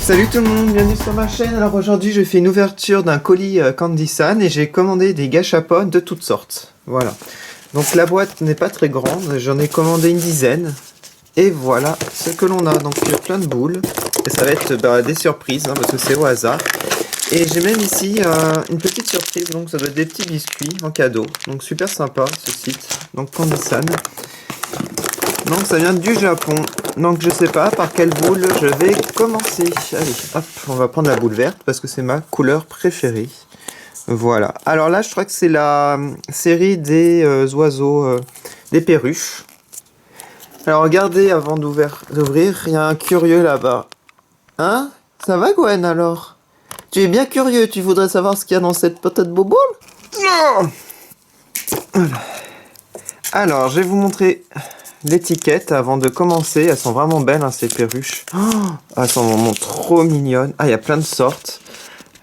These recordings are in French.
Salut tout le monde, bienvenue sur ma chaîne. Alors aujourd'hui je fais une ouverture d'un colis Candy-san et j'ai commandé des gâchapon de toutes sortes. Voilà. Donc la boîte n'est pas très grande, j'en ai commandé une dizaine. Et voilà ce que l'on a. Donc il y a plein de boules. Et ça va être des surprises hein, parce que c'est au hasard. Et j'ai même ici une petite surprise, donc ça doit être des petits biscuits en cadeau. Donc super sympa ce site. Donc Candy-san. Donc ça vient du Japon. Donc je sais pas par quelle boule je vais commencer. Allez, hop, on va prendre la boule verte parce que c'est ma couleur préférée. Voilà. Alors là, je crois que c'est la série des oiseaux, des perruches. Alors regardez avant d'ouvrir, il y a un curieux là-bas. Hein? Ça va Gwen alors? Tu es bien curieux, tu voudrais savoir ce qu'il y a dans cette potette boboule? Non! Voilà. Alors, je vais vous montrer l'étiquette avant de commencer. Elles sont vraiment belles hein, ces perruches. Oh, elles sont vraiment trop mignonnes. Ah, il y a plein de sortes.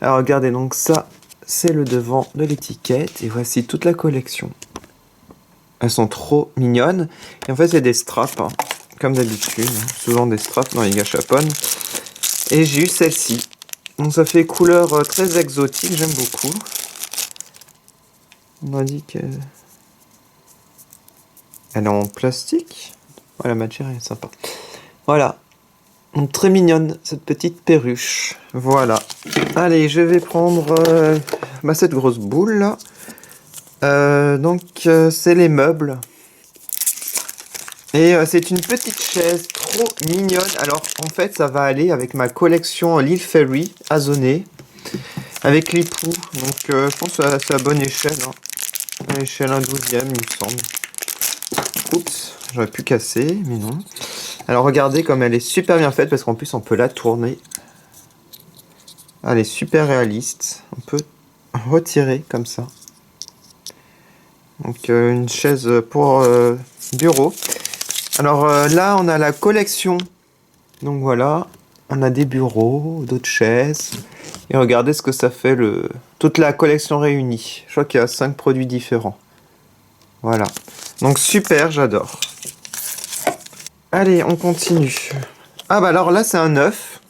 Alors regardez, donc ça c'est le devant de l'étiquette et voici toute la collection. Elles sont trop mignonnes. Et en fait c'est des straps hein, comme d'habitude, souvent des straps dans les gâchapon. Et j'ai eu celle-ci. Donc ça fait couleur très exotique, j'aime beaucoup. On m'a dit que elle est en plastique. Ouais, la matière est sympa. Voilà. Donc, très mignonne cette petite perruche. Voilà. Allez, je vais prendre cette grosse boule là. C'est les meubles. Et c'est une petite chaise trop mignonne. Alors en fait ça va aller avec ma collection L'Île Fairy Azonée. Avec l'époux. Donc je pense que c'est à bonne échelle. Hein. À l'échelle 1/12e il me semble. Oups, j'aurais pu casser, mais non. Alors regardez comme elle est super bien faite parce qu'en plus on peut la tourner. Elle est super réaliste. On peut retirer comme ça. Donc une chaise pour bureau. Alors là on a la collection. Donc voilà, on a des bureaux, d'autres chaises. Et regardez ce que ça fait toute la collection réunie. Je crois qu'il y a 5 produits différents. Voilà. Donc super, j'adore. Allez, on continue. Ah bah alors là c'est un œuf.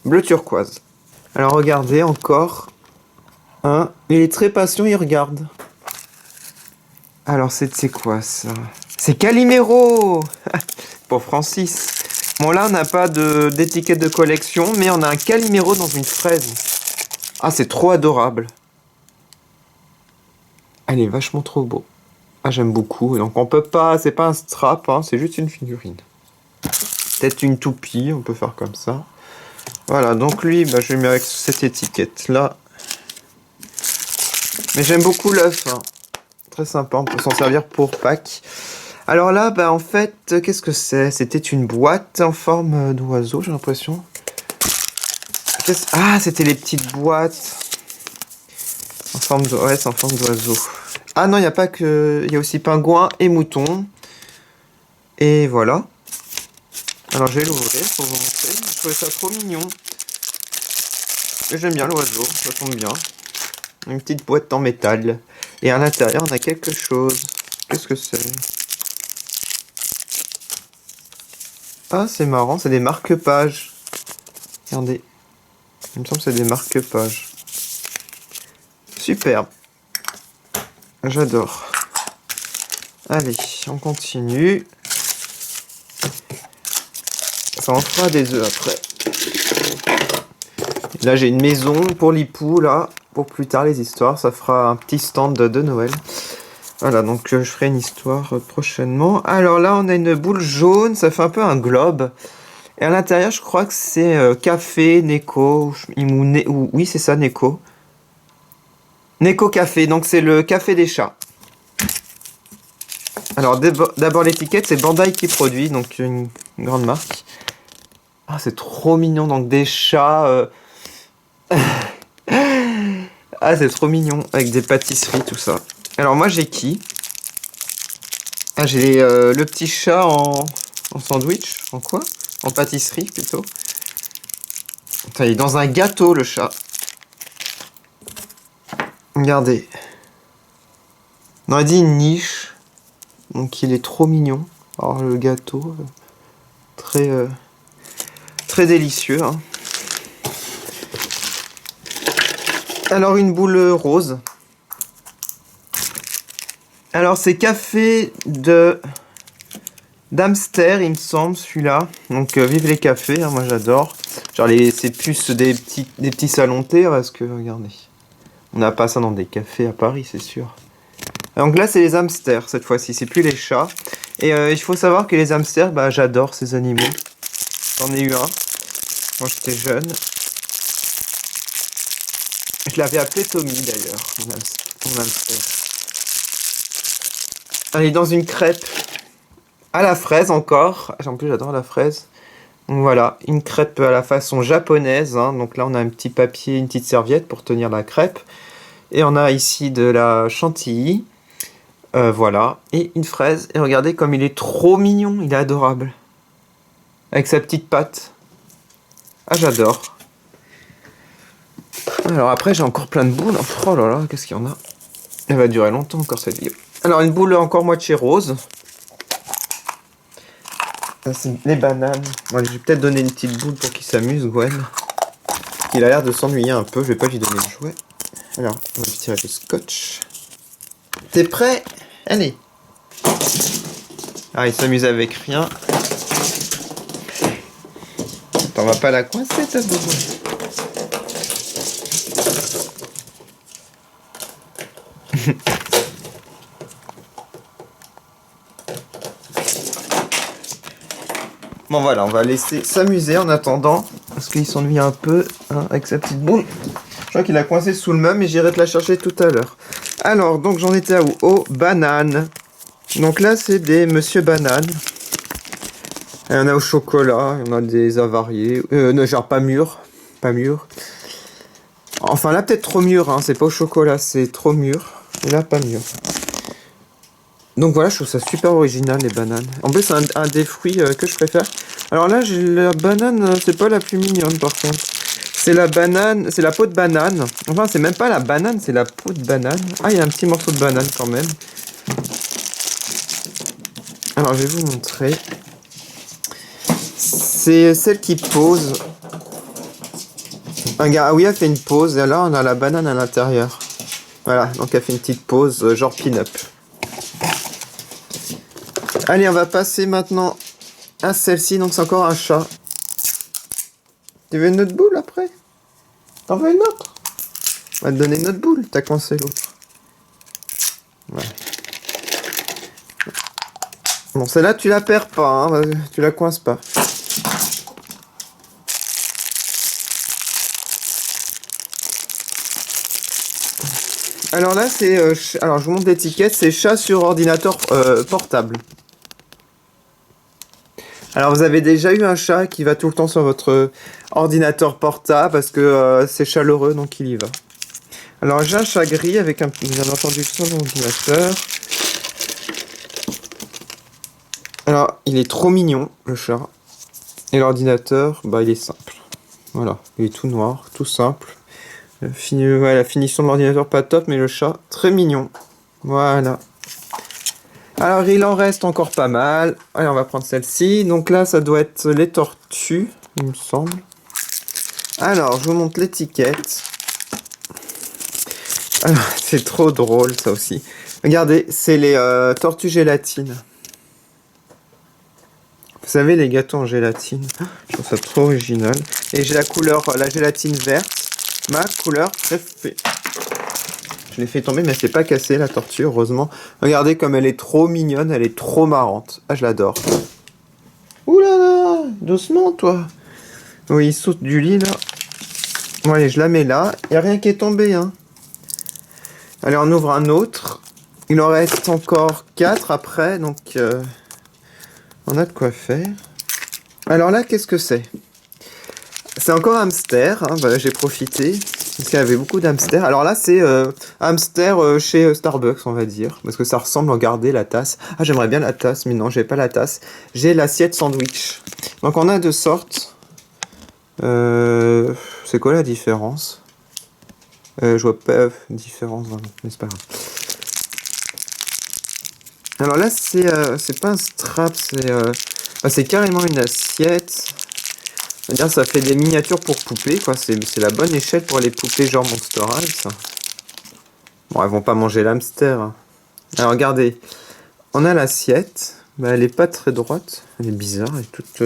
Bleu turquoise. Alors regardez encore. Hein, il est très patient, il regarde. Alors c'est quoi ça? C'est Calimero. Pour Francis. Bon là on n'a pas d'étiquette de collection, mais on a un Calimero dans une fraise. Ah c'est trop adorable. Elle est vachement trop beau. Ah j'aime beaucoup. Donc on peut pas, c'est pas un strap, hein, c'est juste une figurine. Peut-être une toupie, on peut faire comme ça. Voilà, donc lui, je vais mettre avec cette étiquette là. Mais j'aime beaucoup l'œuf. Hein. Très sympa, on peut s'en servir pour Pâques. Alors là, en fait, qu'est-ce que c'est? C'était une boîte en forme d'oiseau, j'ai l'impression. Ah, c'était les petites boîtes. En forme de... Ouais, c'est en forme d'oiseau. Ah non, il n'y a pas que... Il y a aussi pingouin et mouton. Et voilà. Alors je vais l'ouvrir pour vous montrer. Je trouvais ça trop mignon. Et j'aime bien l'oiseau, ça tombe bien. Une petite boîte en métal. Et à l'intérieur, on a quelque chose. Qu'est-ce que c'est? Ah, c'est marrant, c'est des marque-pages. Regardez. Il me semble que c'est des marque-pages. Superbe. J'adore. Allez, on continue. Ça en fera des œufs après. Là, j'ai une maison pour l'époux, là. Pour plus tard, les histoires. Ça fera un petit stand de Noël. Voilà, donc je ferai une histoire prochainement. Alors là, on a une boule jaune. Ça fait un peu un globe. Et à l'intérieur, je crois que c'est café, Neko. Oui, c'est ça, Neko. Neko Café. Donc c'est le café des chats. Alors d'abord l'étiquette, c'est Bandai qui produit. Donc une grande marque. Ah, c'est trop mignon. Donc des chats... Ah, c'est trop mignon. Avec des pâtisseries, tout ça. Alors moi, j'ai qui? Ah, j'ai le petit chat en sandwich. En quoi? En pâtisserie, plutôt. Attends, il est dans un gâteau, le chat. Regardez. On a dit une niche. Donc il est trop mignon. Alors le gâteau, très délicieux. Hein. Alors une boule rose. Alors c'est café de d'hamster, il me semble, celui-là. Donc vive les cafés, hein, moi j'adore. Genre c'est plus des petits salons de thé, parce que regardez, on n'a pas ça dans des cafés à Paris, c'est sûr. Donc là c'est les hamsters cette fois-ci, c'est plus les chats. Et il faut savoir que les hamsters, bah j'adore ces animaux. J'en ai eu un quand j'étais jeune. Je l'avais appelé Tommy d'ailleurs, mon hamster. Allez, dans une crêpe à la fraise encore. En plus, j'adore la fraise. Donc voilà, une crêpe à la façon japonaise, hein. Donc là, on a un petit papier, une petite serviette pour tenir la crêpe. Et on a ici de la chantilly. Voilà. Et une fraise. Et regardez comme il est trop mignon. Il est adorable. Avec sa petite patte. Ah, j'adore. Alors après, j'ai encore plein de boules. Oh là là, qu'est-ce qu'il y en a? Elle va durer longtemps encore cette vidéo. Alors, une boule encore moitié rose. Ça, c'est les bananes. Bon, je vais peut-être donner une petite boule pour qu'il s'amuse, Gwen. Il a l'air de s'ennuyer un peu. Je vais pas lui donner le jouet. Alors, on va lui tirer le scotch. T'es prêt? Allez. Ah, il s'amuse avec rien. T'en vas pas la coincer, ta boule. Bon voilà, on va laisser s'amuser en attendant, parce qu'il s'ennuie un peu, hein, avec sa petite boule. Je crois qu'il a coincé sous le meuble, mais j'irai te la chercher tout à l'heure. Alors, donc j'en étais à où? Aux bananes. Donc là, c'est des Monsieur Banane. Il y en a au chocolat, il y en a des avariés. Non, genre pas mûrs. Pas mûrs. Enfin là, peut-être trop mûr, hein. C'est pas au chocolat, c'est trop mûr. Et là, pas mûr. Donc voilà, je trouve ça super original, les bananes. En plus, c'est un des fruits que je préfère. Alors là, j'ai la banane, c'est pas la plus mignonne par contre. C'est la banane, c'est la peau de banane. Enfin, c'est même pas la banane, c'est la peau de banane. Ah, il y a un petit morceau de banane quand même. Alors, je vais vous montrer. C'est celle qui pose. Ah oui, elle fait une pause. Et là, on a la banane à l'intérieur. Voilà, donc elle fait une petite pause, genre pin-up. Allez, on va passer maintenant à celle-ci. Donc, c'est encore un chat. Tu veux une autre boule après? T'en veux une autre? On va te donner une autre boule. T'as coincé l'autre. Ouais. Bon, celle-là, tu la perds pas. Hein, tu la coinces pas. Alors là, c'est... alors, je vous montre l'étiquette. C'est chat sur ordinateur portable. Alors, vous avez déjà eu un chat qui va tout le temps sur votre ordinateur portable parce que c'est chaleureux, donc il y va. Alors, j'ai un chat gris avec un... Vous avez entendu son ordinateur. Alors, il est trop mignon, le chat. Et l'ordinateur, bah, il est simple. Voilà, il est tout noir, tout simple. Ouais, la finition de l'ordinateur, pas top, mais le chat, très mignon. Voilà. Alors, il en reste encore pas mal. Allez, on va prendre celle-ci. Donc là, ça doit être les tortues, il me semble. Alors, je vous montre l'étiquette. Alors, c'est trop drôle, ça aussi. Regardez, c'est les tortues gélatine. Vous savez, les gâteaux en gélatine. Je trouve ça trop original. Et j'ai la couleur, la gélatine verte. Ma couleur préférée. Je l'ai fait tomber, mais c'est pas cassé, la tortue, heureusement. Regardez comme elle est trop mignonne, elle est trop marrante. Ah, je l'adore. Ouh là là, doucement, toi. Oui, il saute du lit, là. Bon, allez, je la mets là. Il n'y a rien qui est tombé, hein. Allez, on ouvre un autre. Il en reste encore 4 après, donc on a de quoi faire. Alors là, qu'est-ce que c'est? C'est encore hamster, hein. Bah, j'ai profité. Parce qu'il y avait beaucoup d'hamsters. Alors là, c'est hamster chez Starbucks, on va dire. Parce que ça ressemble, regardez la tasse. Ah, j'aimerais bien la tasse, mais non, j'ai pas la tasse. J'ai l'assiette sandwich. Donc on a deux sortes. C'est quoi la différence? Je vois pas différence vraiment, mais c'est pas grave. Alors là, c'est pas un strap, c'est carrément une assiette. C'est-à-dire ça fait des miniatures pour poupées, quoi. C'est la bonne échelle pour les poupées genre Monster High, ça. Bon, elles vont pas manger l'hamster, hein. Alors regardez, on a l'assiette. Bah, elle est pas très droite. Elle est bizarre, elle est toute...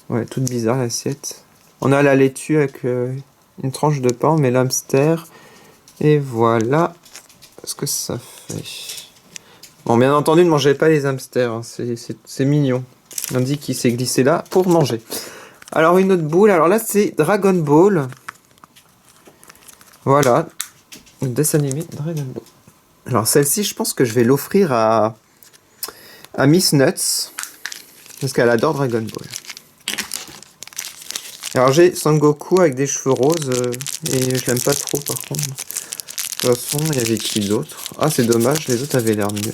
Ouais, toute bizarre l'assiette. On a la laitue avec une tranche de pain, on met l'hamster. Et voilà ce que ça fait. Bon, bien entendu, ne mangez pas les hamsters, hein. C'est mignon. On dit qu'il s'est glissé là pour manger. Alors, une autre boule. Alors là, c'est Dragon Ball. Voilà. Le dessin animé Dragon Ball. Alors, celle-ci, je pense que je vais l'offrir à Miss Nuts. Parce qu'elle adore Dragon Ball. Alors, j'ai Son Goku avec des cheveux roses. Et je l'aime pas trop, par contre. De toute façon, il y avait qui d'autre? Ah, c'est dommage, les autres avaient l'air mieux.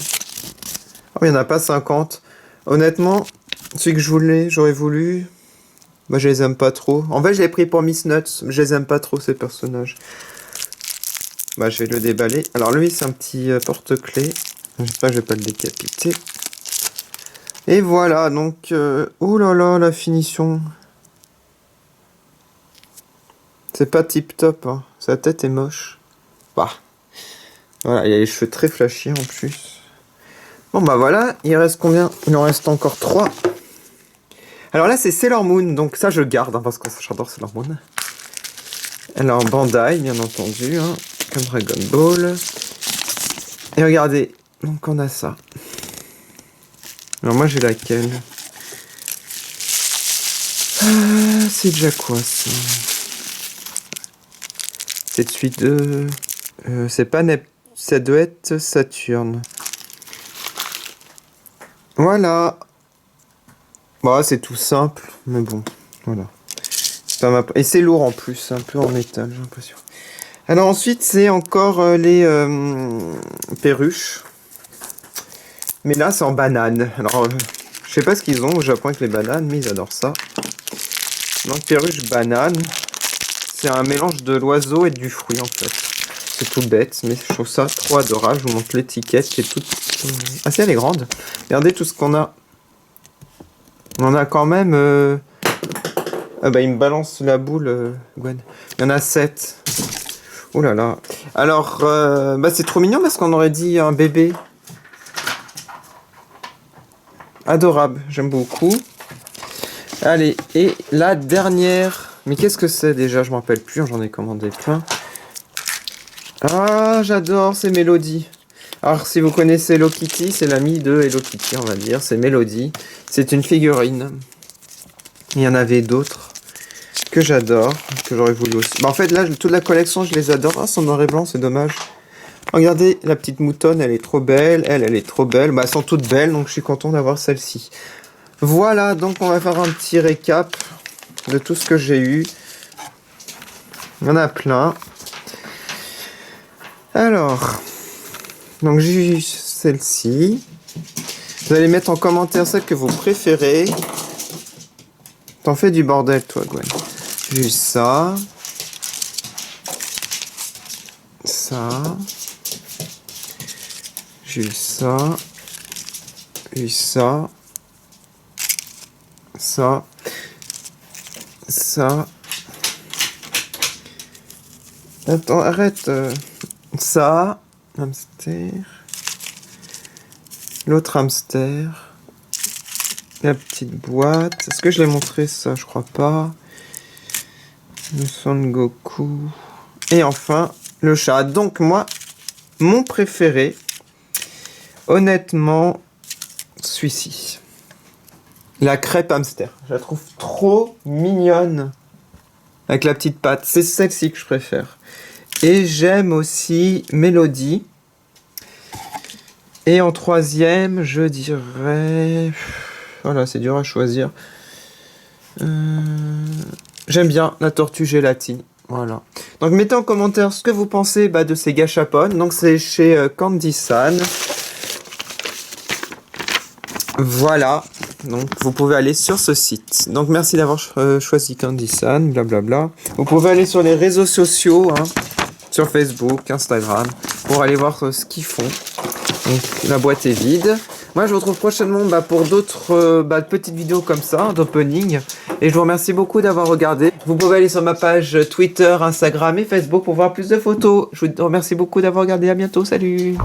Oh, il n'y en a pas 50. Honnêtement, celui que j'aurais voulu, bah, je les aime pas trop. En fait, je l'ai pris pour Miss Nuts, mais je les aime pas trop, ces personnages. Bah, je vais le déballer. Alors, lui, c'est un petit porte-clés. J'espère que je vais pas le décapiter. Et voilà, donc... oh là là, la finition. C'est pas tip-top, hein. Sa tête est moche. Bah. Voilà, il y a les cheveux très flashy en plus. Bon bah voilà, il reste combien? Il en reste encore 3. Alors là c'est Sailor Moon, donc ça je garde, hein, parce que j'adore Sailor Moon. Elle est en Bandai, bien entendu, hein, comme Dragon Ball. Et regardez, donc on a ça. Alors moi j'ai laquelle? C'est déjà quoi ça? C'est celui de... c'est pas Neptune, ça doit être Saturne. Voilà. Bon, c'est tout simple, mais bon, voilà. Pas ma... Et c'est lourd en plus, un peu en métal, j'ai l'impression. Alors ensuite, c'est encore les perruches. Mais là, c'est en banane. Alors, je sais pas ce qu'ils ont au Japon avec les bananes, mais ils adorent ça. Donc, perruche banane. C'est un mélange de l'oiseau et du fruit, en fait. C'est tout bête, mais je trouve ça trop adorable. Je vous montre l'étiquette qui est toute... Ah si, elle est grande. Regardez tout ce qu'on a. On en a quand même... Ah bah il me balance la boule, Gwen. Il y en a 7. Oh là là. Alors, bah c'est trop mignon parce qu'on aurait dit un bébé. Adorable, j'aime beaucoup. Allez, et la dernière... Mais qu'est-ce que c'est déjà? Je m'en rappelle plus, j'en ai commandé plein. Ah, j'adore ces mélodies. Alors, si vous connaissez Hello Kitty, c'est l'ami de Hello Kitty, on va dire. C'est Mélodie. C'est une figurine. Il y en avait d'autres que j'adore, que j'aurais voulu aussi. Bah, en fait, là, toute la collection, je les adore. Ah, son noir et blanc, c'est dommage. Regardez, la petite moutonne, elle est trop belle. Elle est trop belle. Bah, elles sont toutes belles, donc je suis content d'avoir celle-ci. Voilà, donc on va faire un petit récap de tout ce que j'ai eu. Il y en a plein. Alors, donc j'ai eu celle-ci. Vous allez mettre en commentaire celle que vous préférez. T'en fais du bordel, toi, Gwen. J'ai eu ça. Ça. J'ai eu ça. J'ai eu ça. Ça. Ça. Attends, arrête. Ça. Hamster. L'autre hamster. La petite boîte. Est-ce que je l'ai montré ça? Je crois pas. Le Son Goku. Et enfin, le chat. Donc moi, mon préféré, honnêtement, celui-ci. La crêpe hamster. Je la trouve trop mignonne. Avec la petite patte. C'est celle-ci que je préfère. Et j'aime aussi Mélodie. Et en troisième, je dirais... Voilà, c'est dur à choisir. J'aime bien la tortue gélatine. Voilà. Donc mettez en commentaire ce que vous pensez de ces gâchapon. Donc c'est chez Candy-san. Voilà. Donc vous pouvez aller sur ce site. Donc merci d'avoir choisi Candy-san, blablabla. Vous pouvez aller sur les réseaux sociaux, hein, sur Facebook, Instagram, pour aller voir ce qu'ils font. Donc la boîte est vide. Moi, je vous retrouve prochainement pour d'autres petites vidéos comme ça, d'opening. Et je vous remercie beaucoup d'avoir regardé. Vous pouvez aller sur ma page Twitter, Instagram et Facebook pour voir plus de photos. Je vous remercie beaucoup d'avoir regardé. À bientôt. Salut!